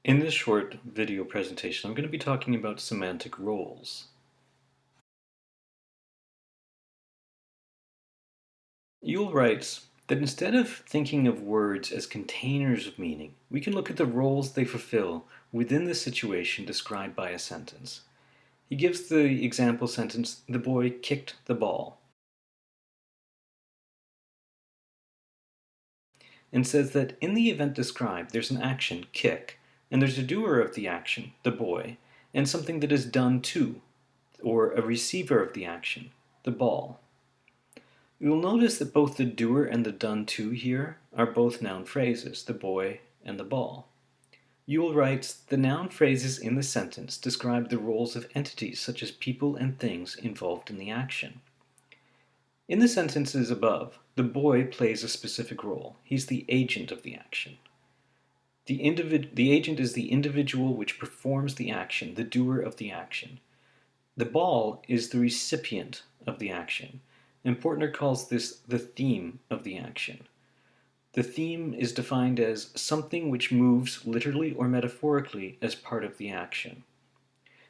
In this short video presentation, I'm going to be talking about semantic roles. Yule writes that instead of thinking of words as containers of meaning, we can look at the roles they fulfill within the situation described by a sentence. He gives the example sentence, "The boy kicked the ball," and says that in the event described, there's an action, kick, and there's a doer of the action, the boy, and something that is done to, or a receiver of the action, the ball. You'll notice that both the doer and the done to here are both noun phrases, the boy and the ball. Yule writes, the noun phrases in the sentence describe the roles of entities such as people and things involved in the action. In the sentences above, the boy plays a specific role. He's the agent of the action. The agent is the individual which performs the action, the doer of the action. The ball is the recipient of the action, and Portner calls this the theme of the action. The theme is defined as something which moves literally or metaphorically as part of the action.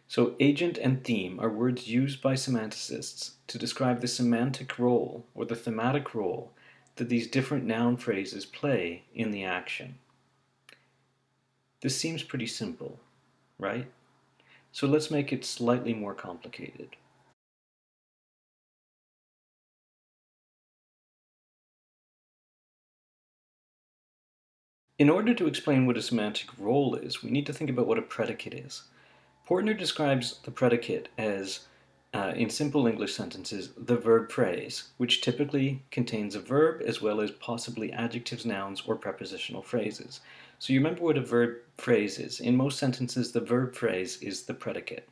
So agent and theme are words used by semanticists to describe the semantic role or the thematic role that these different noun phrases play in the action. This seems pretty simple, right? So let's make it slightly more complicated. In order to explain what a semantic role is, we need to think about what a predicate is. Portner describes the predicate as, in simple English sentences, the verb phrase, which typically contains a verb as well as possibly adjectives, nouns, or prepositional phrases. So you remember what a verb phrase is. In most sentences, the verb phrase is the predicate.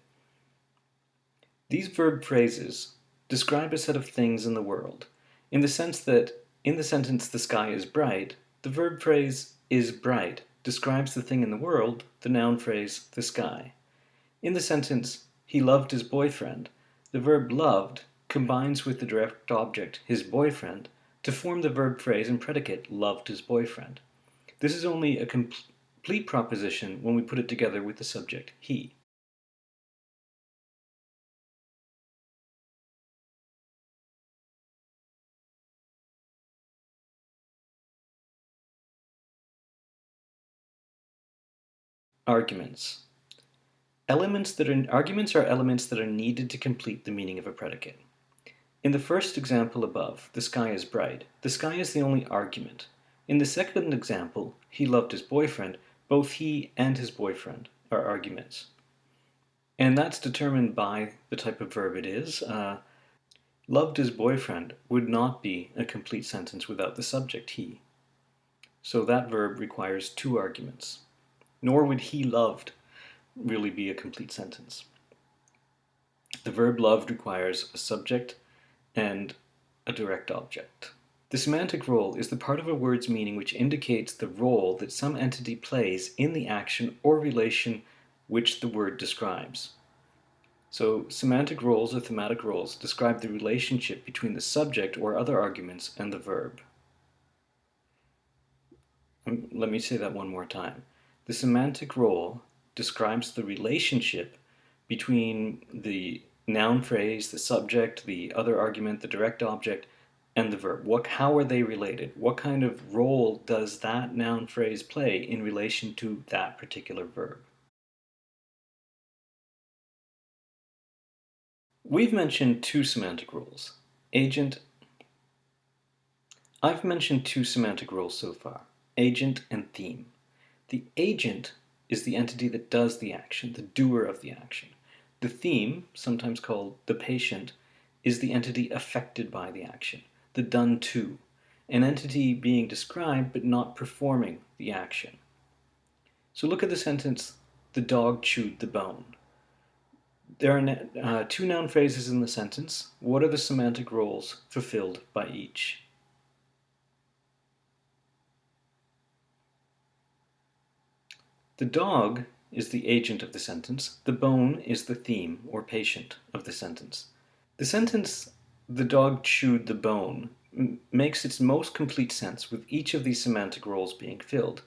These verb phrases describe a set of things in the world, in the sense that in the sentence, the sky is bright, the verb phrase is bright describes the thing in the world, the noun phrase, the sky. In the sentence, he loved his boyfriend, the verb loved combines with the direct object, his boyfriend, to form the verb phrase and predicate, loved his boyfriend. This is only a complete proposition when we put it together with the subject, he. Arguments. Arguments are elements that are needed to complete the meaning of a predicate. In the first example above, the sky is bright, the sky is the only argument. In the second example, he loved his boyfriend, both he and his boyfriend are arguments. And that's determined by the type of verb it is. Loved his boyfriend would not be a complete sentence without the subject, he. So that verb requires two arguments. Nor would he loved really be a complete sentence. The verb loved requires a subject and a direct object. The semantic role is the part of a word's meaning which indicates the role that some entity plays in the action or relation which the word describes. So semantic roles or thematic roles describe the relationship between the subject or other arguments and the verb. Let me say that one more time. The semantic role describes the relationship between the noun phrase, the subject, the other argument, the direct object, and the verb. How are they related? What kind of role does that noun phrase play in relation to that particular verb? We've mentioned two semantic roles. I've mentioned two semantic roles so far, agent and theme. The agent is the entity that does the action, the doer of the action. The theme, sometimes called the patient, is the entity affected by the action, the done to, an entity being described but not performing the action. So look at the sentence, the dog chewed the bone. There are two noun phrases in the sentence. What are the semantic roles fulfilled by each? The dog is the agent of the sentence. The bone is the theme or patient of the sentence. The sentence, the dog chewed the bone, makes its most complete sense with each of these semantic roles being filled.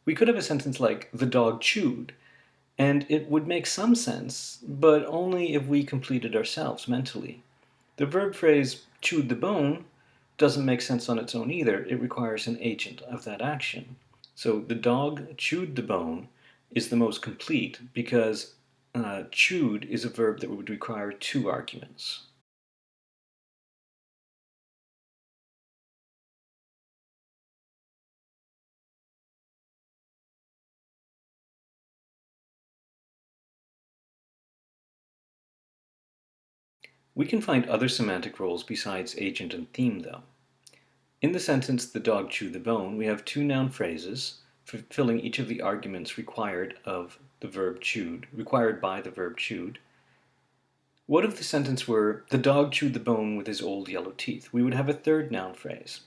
We could have a sentence like, the dog chewed, and it would make some sense, but only if we complete it ourselves mentally. The verb phrase, chewed the bone, doesn't make sense on its own either. It requires an agent of that action. So the dog chewed the bone is the most complete because chewed is a verb that would require two arguments. We can find other semantic roles besides agent and theme, though. In the sentence, the dog chewed the bone, we have two noun phrases fulfilling each of the arguments required of the verb chewed, required by the verb chewed. What if the sentence were, the dog chewed the bone with his old yellow teeth? We would have a third noun phrase.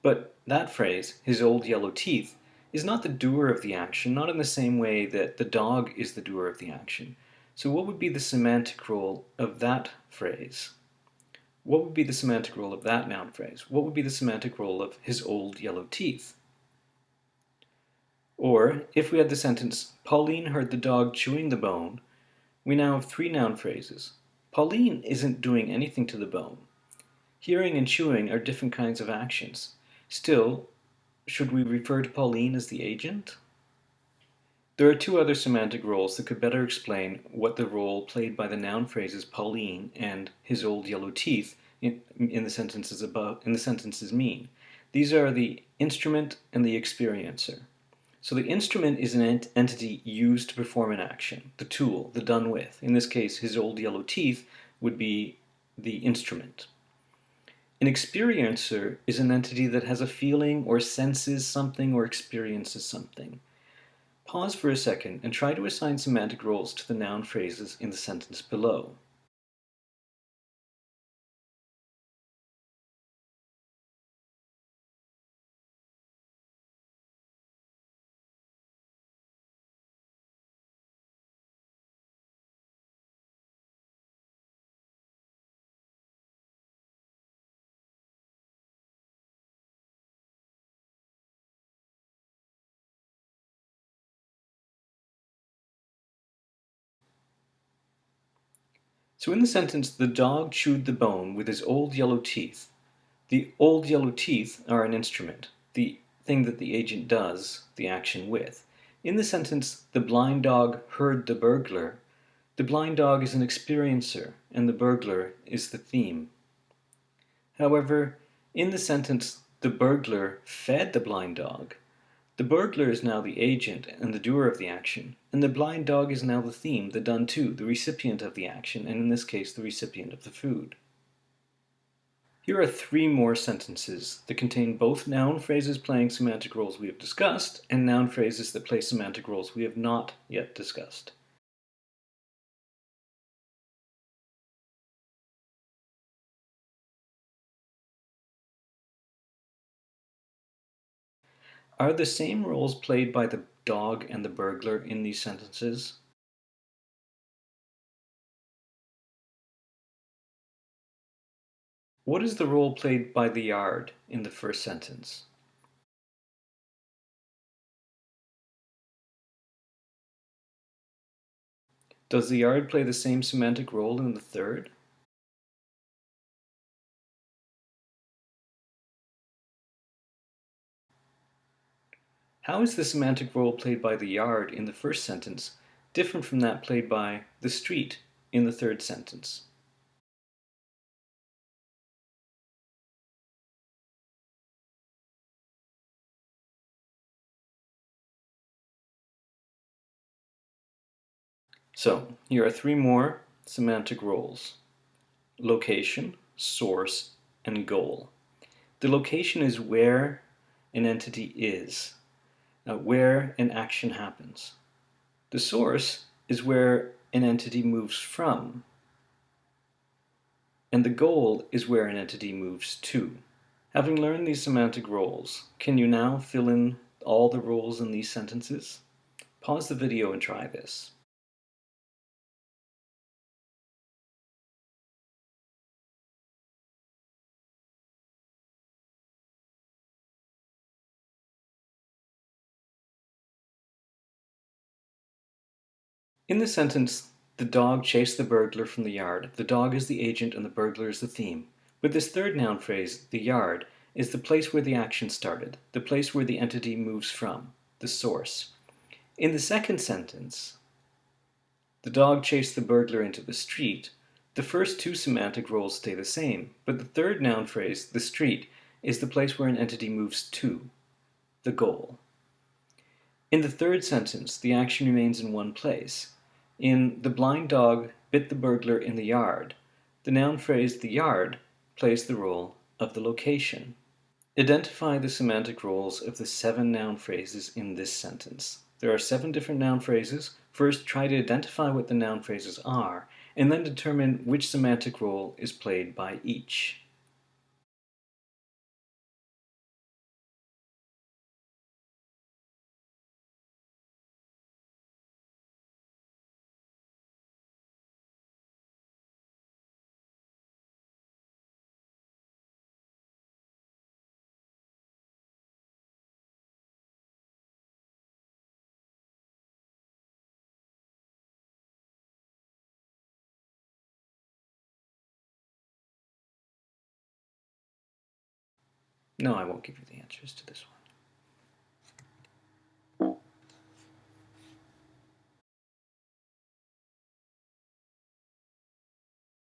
But that phrase, his old yellow teeth, is not the doer of the action, not in the same way that the dog is the doer of the action. So what would be the semantic role of that phrase? What would be the semantic role of that noun phrase? What would be the semantic role of his old yellow teeth? Or, if we had the sentence, Pauline heard the dog chewing the bone, we now have three noun phrases. Pauline isn't doing anything to the bone. Hearing and chewing are different kinds of actions. Still, should we refer to Pauline as the agent? There are two other semantic roles that could better explain what the role played by the noun phrases Pauline and his old yellow teeth in the sentences mean. These are the instrument and the experiencer. So the instrument is an entity used to perform an action, the tool, the done with. In this case, his old yellow teeth would be the instrument. An experiencer is an entity that has a feeling or senses something or experiences something. Pause for a second and try to assign semantic roles to the noun phrases in the sentence below. So in the sentence, the dog chewed the bone with his old yellow teeth, the old yellow teeth are an instrument, the thing that the agent does the action with. In the sentence, the blind dog heard the burglar, the blind dog is an experiencer and the burglar is the theme. However, in the sentence, the burglar fed the blind dog, the burglar is now the agent and the doer of the action, and the blind dog is now the theme, the done to, the recipient of the action, and in this case, the recipient of the food. Here are three more sentences that contain both noun phrases playing semantic roles we have discussed and noun phrases that play semantic roles we have not yet discussed. Are the same roles played by the dog and the burglar in these sentences? What is the role played by the yard in the first sentence? Does the yard play the same semantic role in the third? How is the semantic role played by the yard in the first sentence different from that played by the street in the third sentence? So, here are three more semantic roles: location, source, and goal. The location is where an entity is, where an action happens. The source is where an entity moves from, and the goal is where an entity moves to. Having learned these semantic roles, can you now fill in all the roles in these sentences? Pause the video and try this. In the sentence, the dog chased the burglar from the yard, the dog is the agent and the burglar is the theme. With this third noun phrase, the yard is the place where the action started, the place where the entity moves from, the source. In the second sentence, the dog chased the burglar into the street, the first two semantic roles stay the same, but the third noun phrase, the street, is the place where an entity moves to, the goal. In the third sentence, the action remains in one place. In the blind dog bit the burglar in the yard, the noun phrase the yard plays the role of the location. Identify the semantic roles of the 7 noun phrases in this sentence. There are 7 different noun phrases. First, try to identify what the noun phrases are, and then determine which semantic role is played by each. No, I won't give you the answers to this one.